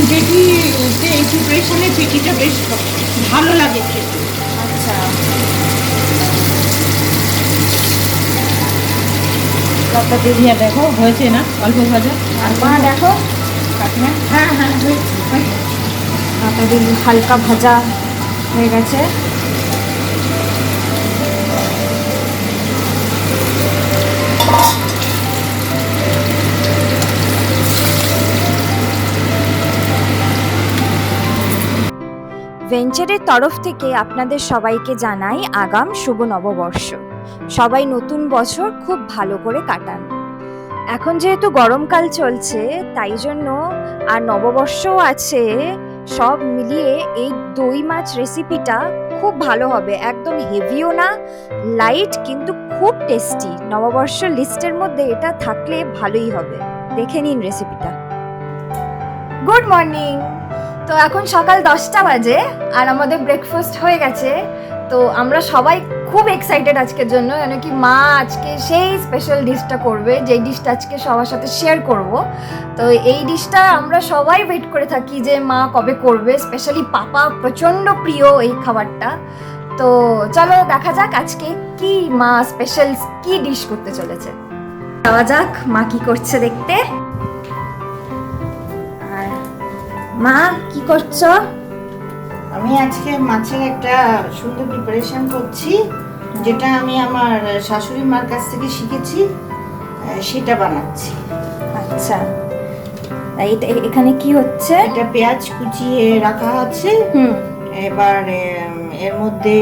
পেটি এই প্রিপারেশনে পেটিটা বেশ ভালো লাগে খেতে। আচ্ছা, সবটা দিয়ে দেখো হয়েছে না অল্প ভাজা। আর মা দেখো কাকিমা হ্যাঁ হ্যাঁ হয়েছে। পাতা দিয়ে হালকা ভাজা হয়ে গেছে। ভেঞ্চারের তরফ থেকে আপনাদের সবাইকে জানাই আগাম শুভ নববর্ষ। সবাই নতুন বছর খুব ভালো করে কাটান। এখন যেহেতু গরমকাল চলছে তাই জন্য আর নববর্ষও আছে, সব মিলিয়ে এই দই মাছ রেসিপিটা খুব ভালো হবে। একদম হেভিও না, লাইট, কিন্তু খুব টেস্টি। নববর্ষ লিস্টের মধ্যে এটা থাকলে ভালোই হবে। দেখে নিন রেসিপিটা। Good morning. তো এখন সকাল 10টা বাজে আর আমাদের ব্রেকফাস্ট হয়ে গেছে। তো আমরা সবাই খুব এক্সাইটেড আজকের জন্য, কেন কি মা আজকে সেই স্পেশাল ডিশটা করবে, যেই ডিশটা আজকে সবার সাথে শেয়ার করব। তো এই ডিশটা আমরা সবাই ওয়েট করে থাকি যে মা কবে করবে, স্পেশালি পাপা প্রচণ্ড প্রিয় এই খাবারটা। তো চলো দেখা যাক আজকে কি মা স্পেশাল কি ডিশ করতে চলেছে। যাওয়া যাক মা কি করছে দেখতে। আর মা কি করছো? আমি আজকে মাছের একটা সুন্দর প্রিপারেশন করছি, যেটা আমি আমার শাশুড়ি মার কাছ থেকে শিখেছি, সেটা বানাচ্ছি। আচ্ছা, এইটা এখানে কি হচ্ছে? এটা পেঁয়াজ কুচিয়ে রাখা আছে। এবার এর মধ্যে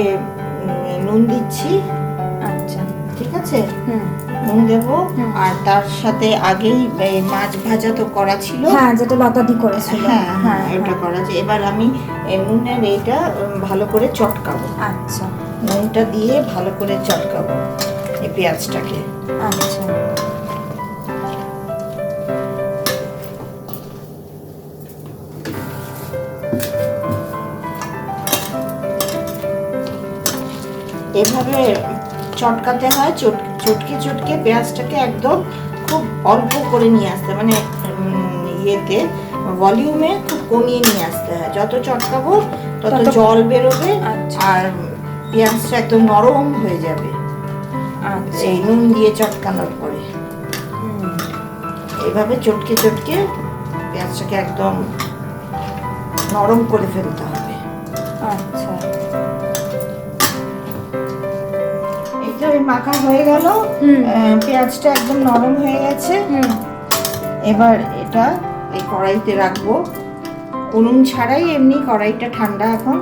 নুন দিচ্ছি। আচ্ছা, ঠিক আছে, নুন দেবো। আর তার সাথে আগেই মাছ ভাজা তো করা ছিল, হ্যাঁ, যেটা লতাদি করেছিল। হ্যাঁ হ্যাঁ ওটা করা আছে। এবার আমি নুনের এইটা ভালো করে চটকাবো। আচ্ছা, নুনটা দিয়ে ভালো করে চটকাবো এই পেঁয়াজটাকে। আচ্ছা, এভাবে চটকাতে হয়। চটকে চটকে পেঁয়াজটাকে একদম খুব অল্প করে নিয়ে আসতে, মানে ইয়েতে ভলিউমে খুব কমিয়ে নিয়ে আসতে হয়। যত চটকাবো তত জল বেরোবে। আর পেঁয়াজটা একদম নরম হয়ে যাবে এই নুন দিয়ে চটকানোর পরে। এইভাবে চটকে চটকে পেঁয়াজটাকে একদম নরম করে ফেলতে হবে। আচ্ছা, মাখা হয়ে গেল, পেঁয়াজটা একদম নরম হয়ে গেছে। এবার এটা এই কড়াইতে রাখবো, উনুন ছাড়াই, এমনি কড়াইটা ঠান্ডা এখন,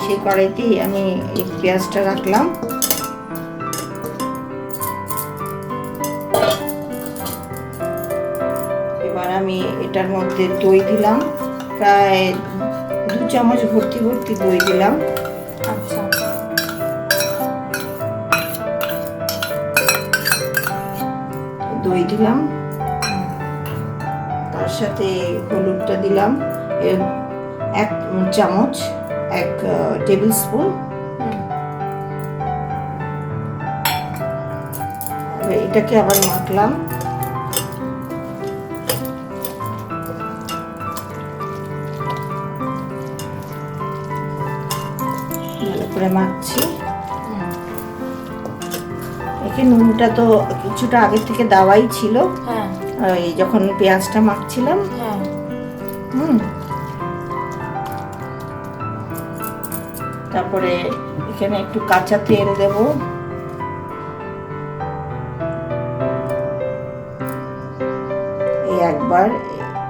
সেই কড়াইতেই আমি এই পেঁয়াজটা রাখলাম। এবার আমি এটার মধ্যে দই দিলাম, প্রায় 2 চামচ ভর্তি ভর্তি দই দিলাম। আচ্ছা, দই দিলাম, তার সাথে হলুদটা দিলাম 1 চামচ, 1 টেবিল স্পুন। এটাকে আবার মাখলাম। ভালো করে মাখছি। নুনটা তো কিছুটা আগে থেকে দেওয়াই ছিল, এই যখন পেঁয়াজটা মাখছিলাম। তারপরে এখানে একটু কাঁচা তেল দেব। এই একবার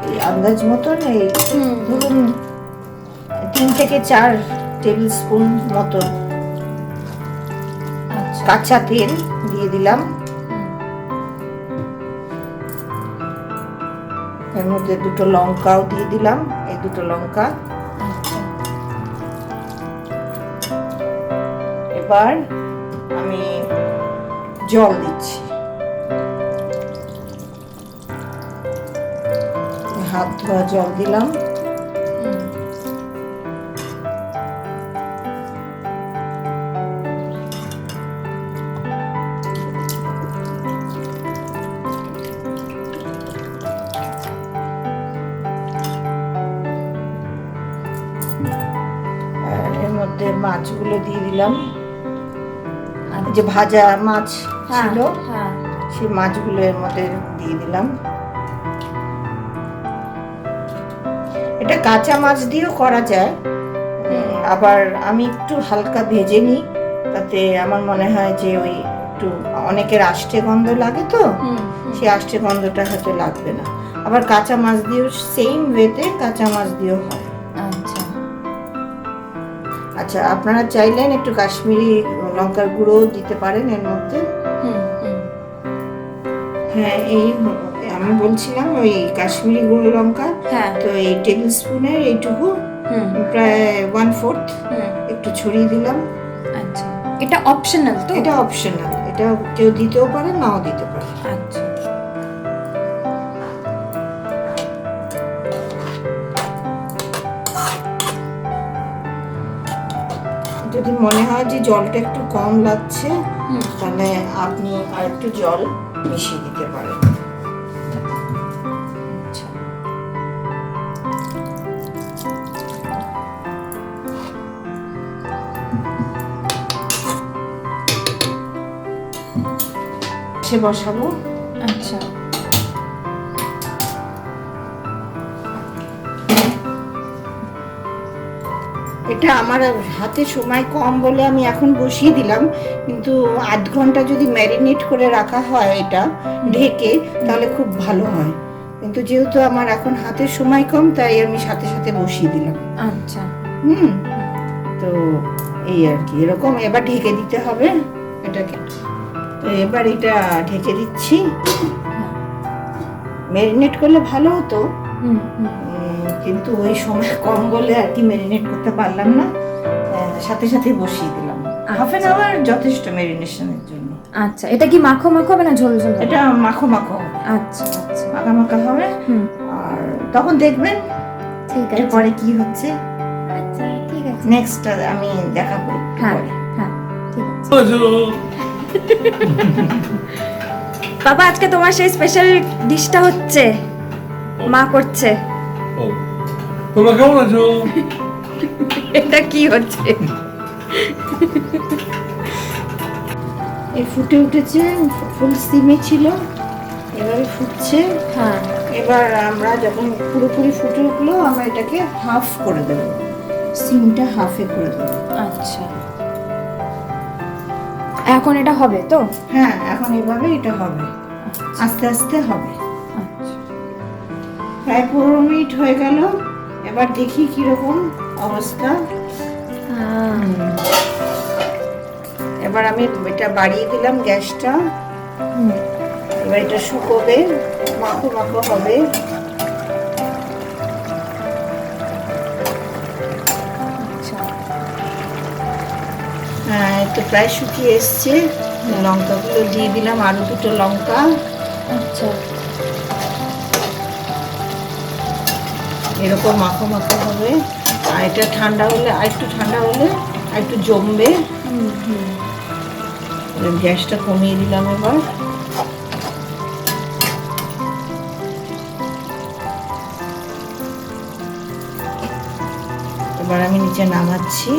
এই আন্দাজ মতন, এই ধরুন 3 থেকে 4 টেবিল স্পুন মতো কাঁচা তেল দিয়ে দিলাম। এর মধ্যে 2টো লঙ্কাও দিয়ে দিলাম, এই 2টো লঙ্কা। এবার আমি জল দিচ্ছি, হাত ধোয়া জল দিলাম। মধ্যে মাছগুলো দিয়ে দিলাম, যে ভাজা মাছ ছিল সেই মাছগুলো এর মধ্যে দিয়ে দিলাম। এটা কাঁচা মাছ দিয়েও করা যায়, আবার আমি একটু হালকা ভেজে নিই, তাতে আমার মনে হয় যে ওই একটু অনেকের আষ্টে গন্ধ লাগে, তো সেই আষ্টে গন্ধটা হয়তো লাগবে না। আবার কাঁচা মাছ দিয়েও সেম ওয়েতে কাঁচা মাছ দিয়েও হয়। আচ্ছা আচ্ছা, আপনারা চাইলেন একটু কাশ্মীরি লঙ্কার গুঁড়ো দিতে পারেন এর মধ্যে। হ্যাঁ, এই আমি বলছিলাম ওই কাশ্মীরি গুঁড়ো লঙ্কা, তো এই টেবিল স্পুনের এইটুকু প্রায় 1/4 একটু ছড়িয়ে দিলাম। আচ্ছা, এটা অপশনাল তো? এটা অপশনাল, এটা কেউ দিতেও পারে নাও দিতে পারে। আচ্ছা, যদি মনে হয় যে জলটা একটু কম লাগছে, তাহলে আপনি আর একটু জল মিশিয়ে দিতে পারেন। সে বসাবো। আচ্ছা, এটা আমার হাতে সময় কম বলে আমি এখন বসিয়ে দিলাম, কিন্তু আধ ঘন্টা যদি ম্যারিনেট করে রাখা হয় এটা ঢেকে, তাহলে খুব ভালো হয়। কিন্তু যেহেতু আমার এখন হাতে সময় কম, তাই আমি সাথে সাথে বসিয়ে দিলাম। আচ্ছা, তো এই আর কি, এরকম এবার ঢেকে দিতে হবে এটাকে। তো এবার এটা ঢেকে দিচ্ছি। ম্যারিনেট করলে ভালো হতো, কিন্তু ওই সময় কম বলে আর কি ম্যারিনেট করতে পারলাম না, সাথে সাথে বসিয়ে দিলাম। হাফ এন আওয়ার যথেষ্ট ম্যারিনেশনের জন্য। আচ্ছা, এটা কি মাখো মাখো হবে না ঝোল ঝোল? এটা মাখো মাখো হবে। আচ্ছা আচ্ছা, মাখা মাখা হবে। আর তখন দেখবেন ঠিক আছে এরপরে কি হচ্ছে। আচ্ছা ঠিক আছে, নেক্সট আমি দেখাবো। হ্যাঁ হ্যাঁ ঠিক আছে। বাবা, আজকে তোমার সেই স্পেশাল ডিশটা হচ্ছে, মা করছে। তোমরা কেমন আছো? এটা কি হচ্ছে? এই ফুটে উঠেছে, ফুল সিমে ছিল, এবারে ফুটছে। হ্যাঁ, এবার আমরা যখন পুরোপুরি ফুটে উঠলো, আমরা এটাকে হাফ করে দেব, সিমটা হাফে করে দেব। আচ্ছা, এখন এটা হবে তো? হ্যাঁ, এখন এভাবে এটা হবে, আস্তে আস্তে হবে। আচ্ছা, প্রায় 15 মিনিট হয়ে গেল। এবার দেখি কিরকম অবস্থা। এবার আমি এটা বাড়িয়ে দিলাম গ্যাসটা। এবার এটা শুকোবে, মাখো মাখো হবে। হ্যাঁ, এটা প্রায় শুকিয়ে এসছে। লঙ্কাগুলো দিয়ে দিলাম, আরো 2টো লঙ্কা। আচ্ছা, এরকম মাখো মাখো হবে। আর এটা ঠান্ডা হলে, আর একটু ঠান্ডা হলে আর একটু জমবে। গ্যাসটা কমিয়ে দিলাম এবার। এবার আমি নিচে নামাচ্ছি।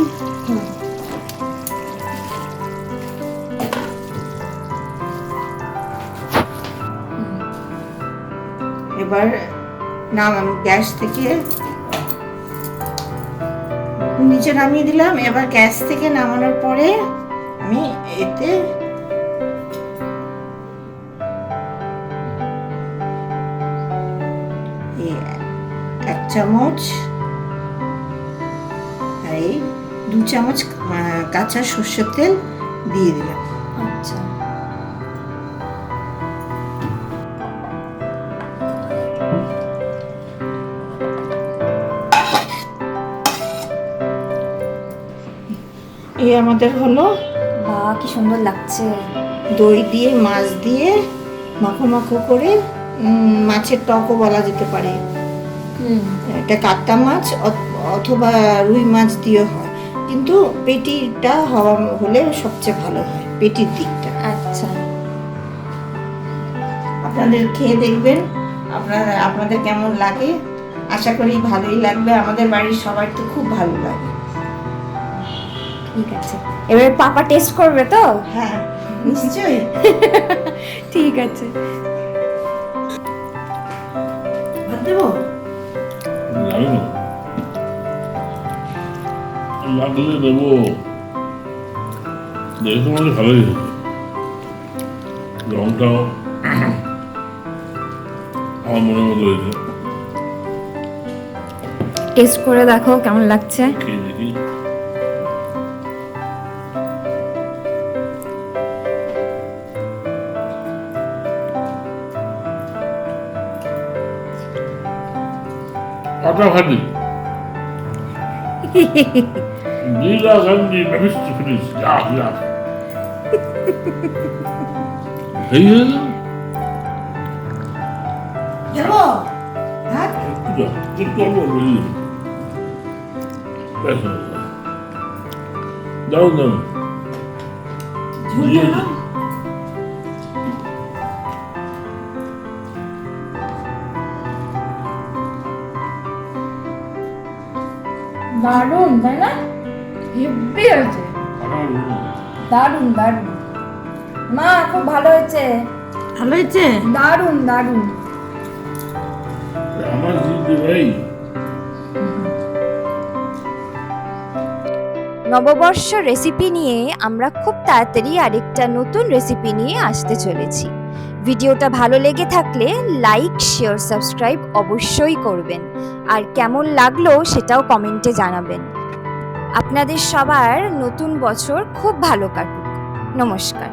এবার গ্যাস থেকে নিচে নামিয়ে দিলাম। এবার গ্যাস থেকে নামানোর পরে আমি এতে এক চামচ, এই 2 চামচ কাঁচা সর্ষের তেল দিয়ে দিলাম। আচ্ছা, এই আমাদের হলো। বাহ, কি সুন্দর লাগছে। দই দিয়ে মাছ দিয়ে মাখো মাখো করে, মাছের টকও বলা যেতে পারে। এটা কাতলা মাছ অথবা রুই মাছ দিয়ে হয়, কিন্তু পেটিটা হওয়া হলে সবচেয়ে ভালো হয়, পেটির দিকটা। আচ্ছা, আপনাদের খেয়ে দেখবেন আপনাদের কেমন লাগে। আশা করি ভালোই লাগবে। আমাদের বাড়ির সবার তো খুব ভালো লাগে। ঠিক আছে, এবার পাপা টেস্ট করবে তো? হ্যাঁ নিশ্চয়ই। ঠিক আছে। ভাত দেবো? জানো না, লাগলে দেবো। দেখে মনে ভালোই হয়েছে, রংটাও আমার মনের মতো হয়েছে। টেস্ট করে দেখো কেমন লাগছে। খেয়ে দেখি। কটা ভাজি নীলা গান্ধী ভবিষ্য ফিনিস যা যা এই দেবো ভাত? দারুন দারুন। ঝোল কেমন? দারুণ, তাই না? হেব্বি হয়েছে, দারুণ দারুণ। মা খুব ভালো হয়েছে, ভালো হয়েছে? দারুণ দারুণ। আমার জিতে ভাই। নববর্ষ রেসিপি নিয়ে আমরা খুব তাড়াতাড়ি আরেকটা নতুন রেসিপি নিয়ে আসতে চলেছি। ভিডিওটা ভালো লেগে থাকলে লাইক, শেয়ার, সাবস্ক্রাইব অবশ্যই করবেন। আর কেমন লাগলো সেটাও কমেন্টে জানাবেন। আপনাদের সবার নতুন বছর খুব ভালো কাটুক। নমস্কার।